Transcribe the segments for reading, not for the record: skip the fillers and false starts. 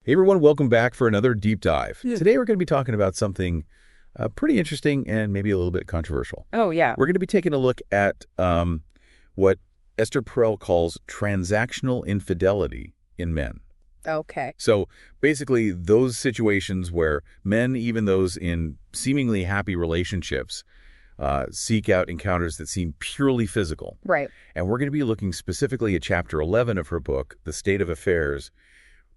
Hey everyone, welcome back for another deep dive. Yeah. Today we're going to be talking about something pretty interesting and maybe a little bit controversial. Oh, yeah. We're going to be taking a look at what Esther Perel calls transactional infidelity in men. Okay. So basically those situations where men, even those in seemingly happy relationships, seek out encounters that seem purely physical. Right. And we're going to be looking specifically at chapter 11 of her book, The State of Affairs,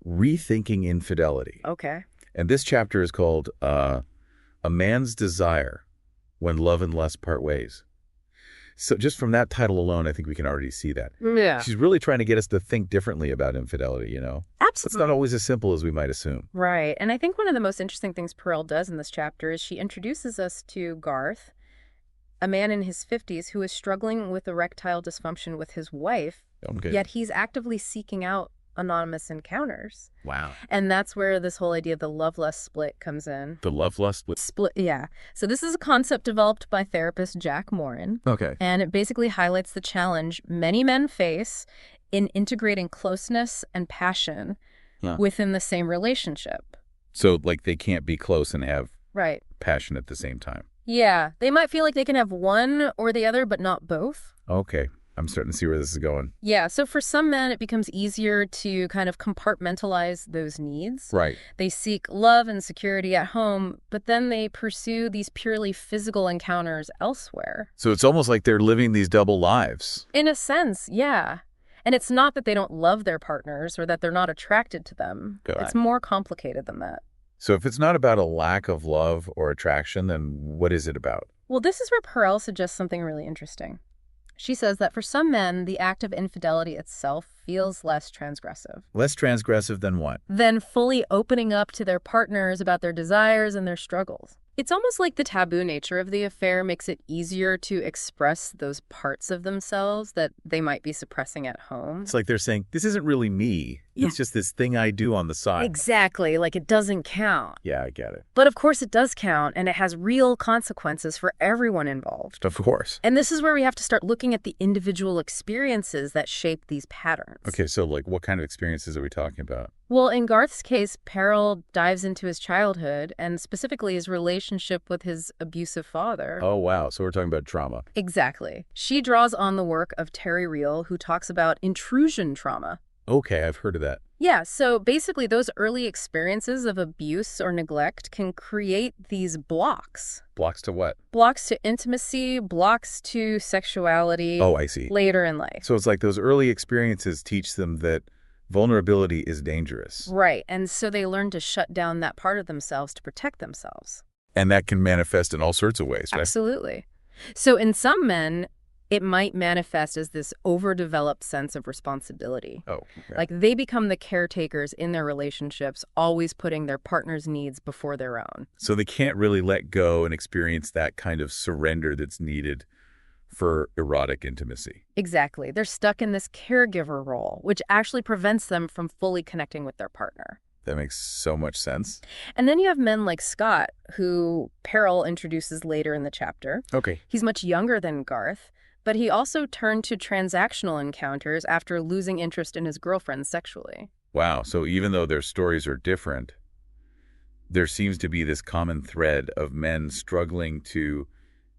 Rethinking Infidelity. Okay. And this chapter is called A Man's Desire When Love and Lust Part Ways. So just from that title alone, I think we can already see that. Yeah. She's really trying to get us to think differently about infidelity, you know? It's Absolutely. not always as simple as we might assume. Right. And I think one of the most interesting things Perel does in this chapter is she introduces us to Garth, a man in his 50s who is struggling with erectile dysfunction with his wife, Okay. yet he's actively seeking out anonymous encounters. Wow. And that's where this whole idea of the love-lust split comes in. The love lust with... Split, yeah. So this is a concept developed by therapist Jack Morin. Okay. And it basically highlights the challenge many men face in integrating closeness and passion within the same relationship. So like they can't be close and have Right. passion at the same time. Yeah. They might feel like they can have one or the other, but not both. Okay. I'm starting to see where this is going. Yeah. So for some men, it becomes easier to kind of compartmentalize those needs. Right. They seek love and security at home, but then they pursue these purely physical encounters elsewhere. So it's almost like they're living these double lives. In a sense, yeah. And it's not that they don't love their partners or that they're not attracted to them. God. It's more complicated than that. So if it's not about a lack of love or attraction, then what is it about? Well, this is where Perel suggests something really interesting. She says that for some men, the act of infidelity itself feels less transgressive. Less transgressive than what? Than fully opening up to their partners about their desires and their struggles. It's almost like the taboo nature of the affair makes it easier to express those parts of themselves that they might be suppressing at home. It's like they're saying, this isn't really me. Yeah. It's just this thing I do on the side. Exactly, like it doesn't count. Yeah, I get it. But of course it does count, and it has real consequences for everyone involved. Of course. And this is where we have to start looking at the individual experiences that shape these patterns. Okay, so like what kind of experiences are we talking about? Well, in Garth's case, Perel dives into his childhood, and specifically his relationship with his abusive father. Oh, wow. So we're talking about trauma. Exactly. She draws on the work of Terry Real, who talks about intrusion trauma. Okay, I've heard of that. Yeah, so basically those early experiences of abuse or neglect can create these blocks. Blocks to what? Blocks to intimacy, blocks to sexuality. Oh, I see. Later in life. So it's like those early experiences teach them that vulnerability is dangerous. Right, and so they learn to shut down that part of themselves to protect themselves. And that can manifest in all sorts of ways, right? Absolutely. So in some men, it might manifest as this overdeveloped sense of responsibility. Oh, yeah. Like they become the caretakers in their relationships, always putting their partner's needs before their own. So they can't really let go and experience that kind of surrender that's needed for erotic intimacy. Exactly. They're stuck in this caregiver role, which actually prevents them from fully connecting with their partner. That makes so much sense. And then you have men like Scott, who Perel introduces later in the chapter. Okay. He's much younger than Garth, but he also turned to transactional encounters after losing interest in his girlfriend sexually. Wow. So even though their stories are different, there seems to be this common thread of men struggling to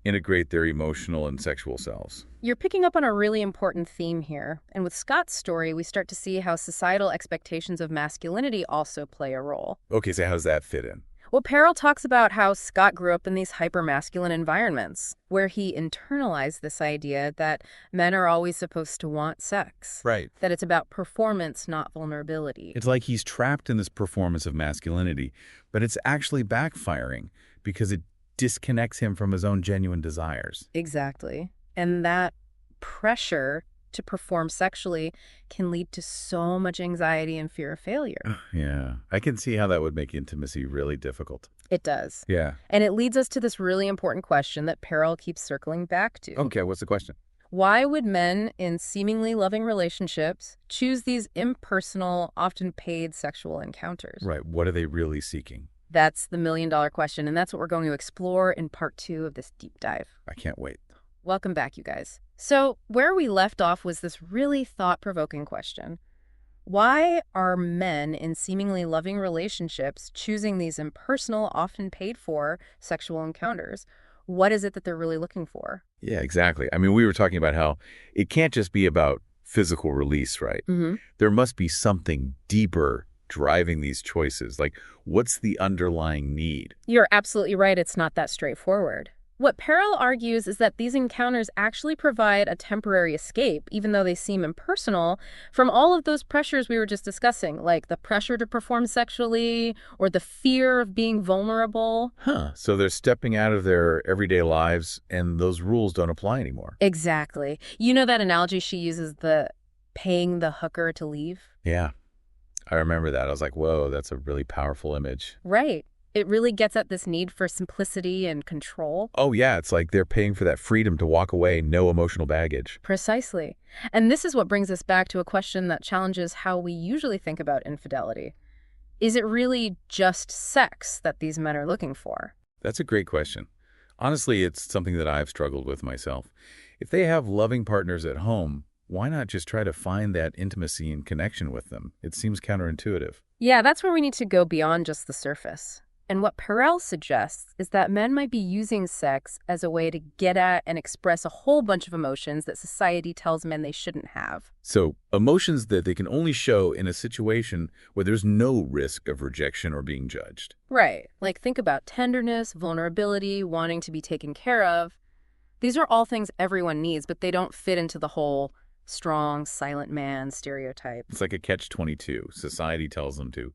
integrate their emotional and sexual selves. You're picking up on a really important theme here. And with Scott's story, we start to see how societal expectations of masculinity also play a role. Okay, so how does that fit in? Well, Perel talks about how Scott grew up in these hyper-masculine environments where he internalized this idea that men are always supposed to want sex. Right. That it's about performance, not vulnerability. It's like he's trapped in this performance of masculinity, but it's actually backfiring because it disconnects him from his own genuine desires. Exactly. And that pressure to perform sexually can lead to so much anxiety and fear of failure. Yeah, I can see how that would make intimacy really difficult. It does. Yeah. And it leads us to this really important question that Perel keeps circling back to. Okay, what's the question? Why would men in seemingly loving relationships choose these impersonal, often paid sexual encounters? Right, what are they really seeking? That's the million-dollar question, and that's what we're going to explore in part 2 of this deep dive. I can't wait. Welcome back, you guys. So where we left off was this really thought-provoking question. Why are men in seemingly loving relationships choosing these impersonal, often paid for sexual encounters? What is it that they're really looking for? Yeah, exactly. I mean, we were talking about how it can't just be about physical release, right? Hmm. There must be something deeper driving these choices. Like, what's the underlying need? You're absolutely right. It's not that straightforward. What Perel argues is that these encounters actually provide a temporary escape, even though they seem impersonal, from all of those pressures we were just discussing, like the pressure to perform sexually or the fear of being vulnerable. Huh. So they're stepping out of their everyday lives and those rules don't apply anymore. Exactly. You know that analogy she uses, the paying the hooker to leave? Yeah, I remember that. I was like, whoa, that's a really powerful image. Right. It really gets at this need for simplicity and control. Oh, yeah, it's like they're paying for that freedom to walk away, no emotional baggage. Precisely. And this is what brings us back to a question that challenges how we usually think about infidelity. Is it really just sex that these men are looking for? That's a great question. Honestly, it's something that I've struggled with myself. If they have loving partners at home, why not just try to find that intimacy and connection with them? It seems counterintuitive. Yeah, that's where we need to go beyond just the surface. And what Perel suggests is that men might be using sex as a way to get at and express a whole bunch of emotions that society tells men they shouldn't have. So, emotions that they can only show in a situation where there's no risk of rejection or being judged. Right. Like think about tenderness, vulnerability, wanting to be taken care of. These are all things everyone needs, but they don't fit into the whole strong, silent man stereotype. It's like a catch-22. Society tells them to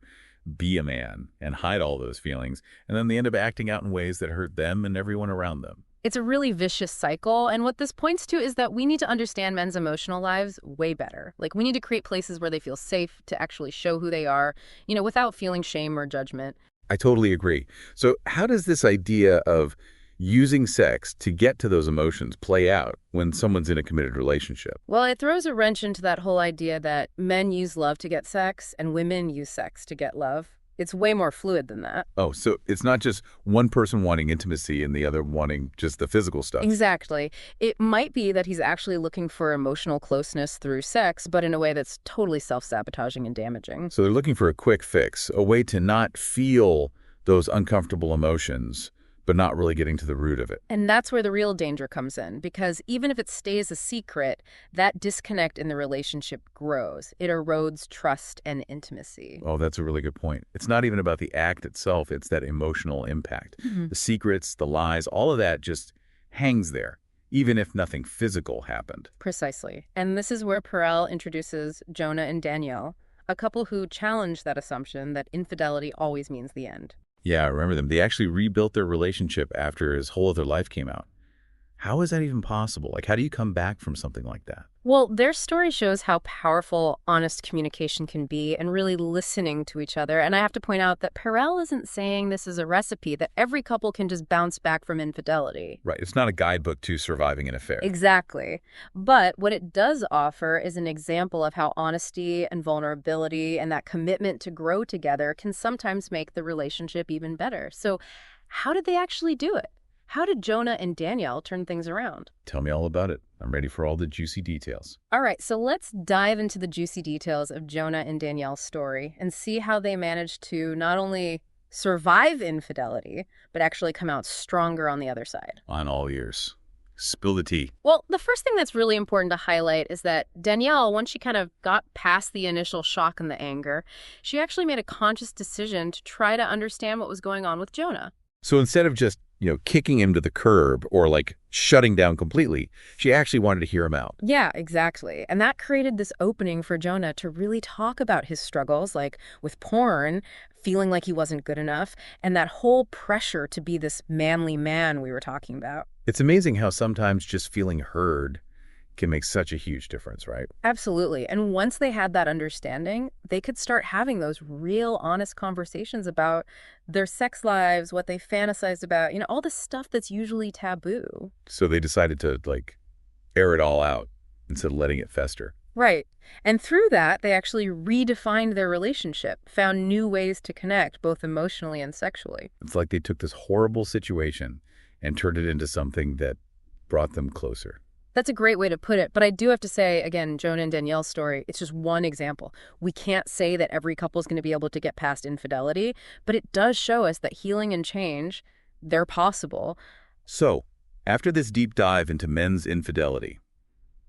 be a man and hide all those feelings, and then they end up acting out in ways that hurt them and everyone around them. It's a really vicious cycle, and what this points to is that we need to understand men's emotional lives way better. Like, we need to create places where they feel safe to actually show who they are, without feeling shame or judgment. I totally agree. So how does this idea of using sex to get to those emotions play out when someone's in a committed relationship? Well, it throws a wrench into that whole idea that men use love to get sex and women use sex to get love. It's way more fluid than that. Oh, so it's not just one person wanting intimacy and the other wanting just the physical stuff. Exactly. It might be that he's actually looking for emotional closeness through sex, but in a way that's totally self-sabotaging and damaging. So they're looking for a quick fix, a way to not feel those uncomfortable emotions, but not really getting to the root of it. And that's where the real danger comes in, because even if it stays a secret, that disconnect in the relationship grows. It erodes trust and intimacy. Oh, that's a really good point. It's not even about the act itself, it's that emotional impact. The secrets, the lies, all of that just hangs there, even if nothing physical happened. Precisely. And this is where Perel introduces Jonah and Danielle, a couple who challenge that assumption that infidelity always means the end. Yeah, I remember them. They actually rebuilt their relationship after his whole other life came out. How is that even possible? Like, how do you come back from something like that? Well, their story shows how powerful honest communication can be and really listening to each other. And I have to point out that Perel isn't saying this is a recipe that every couple can just bounce back from infidelity. Right. It's not a guidebook to surviving an affair. Exactly. But what it does offer is an example of how honesty and vulnerability and that commitment to grow together can sometimes make the relationship even better. So how did they actually do it? How did Jonah and Danielle turn things around? Tell me all about it. I'm ready for all the juicy details. All right, so let's dive into the juicy details of Jonah and Danielle's story and see how they managed to not only survive infidelity, but actually come out stronger on the other side. On all ears. Spill the tea. Well, the first thing that's really important to highlight is that Danielle, once she kind of got past the initial shock and the anger, she actually made a conscious decision to try to understand what was going on with Jonah. So instead of just, kicking him to the curb or like shutting down completely, she actually wanted to hear him out. Yeah, exactly. And that created this opening for Jonah to really talk about his struggles, like with porn, feeling like he wasn't good enough, and that whole pressure to be this manly man we were talking about. It's amazing how sometimes just feeling heard can make such a huge difference, right? Absolutely. And once they had that understanding, they could start having those real, honest conversations about their sex lives, what they fantasized about, all the stuff that's usually taboo. So they decided to, air it all out instead of letting it fester. Right. And through that, they actually redefined their relationship, found new ways to connect, both emotionally and sexually. It's like they took this horrible situation and turned it into something that brought them closer. That's a great way to put it, but I do have to say, again, Jonah and Danielle's story, it's just one example. We can't say that every couple is going to be able to get past infidelity, but it does show us that healing and change, they're possible. So, after this deep dive into men's infidelity,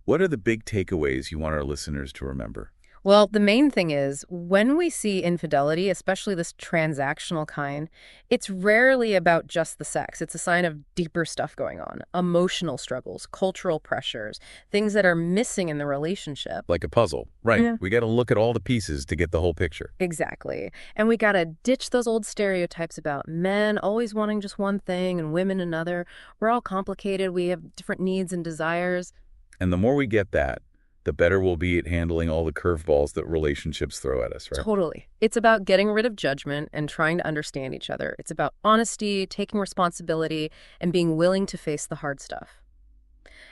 what are the big takeaways you want our listeners to remember? Well, the main thing is, when we see infidelity, especially this transactional kind, it's rarely about just the sex. It's a sign of deeper stuff going on, emotional struggles, cultural pressures, things that are missing in the relationship. Like a puzzle, right? Yeah. We got to look at all the pieces to get the whole picture. Exactly. And we got to ditch those old stereotypes about men always wanting just one thing and women another. We're all complicated. We have different needs and desires. And the more we get that, the better we'll be at handling all the curveballs that relationships throw at us, right? Totally. It's about getting rid of judgment and trying to understand each other. It's about honesty, taking responsibility, and being willing to face the hard stuff.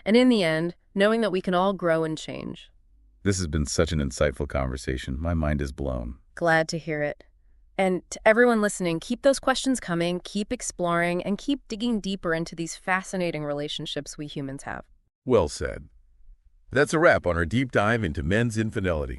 And in the end, knowing that we can all grow and change. This has been such an insightful conversation. My mind is blown. Glad to hear it. And to everyone listening, keep those questions coming, keep exploring, and keep digging deeper into these fascinating relationships we humans have. Well said. That's a wrap on our deep dive into men's infidelity.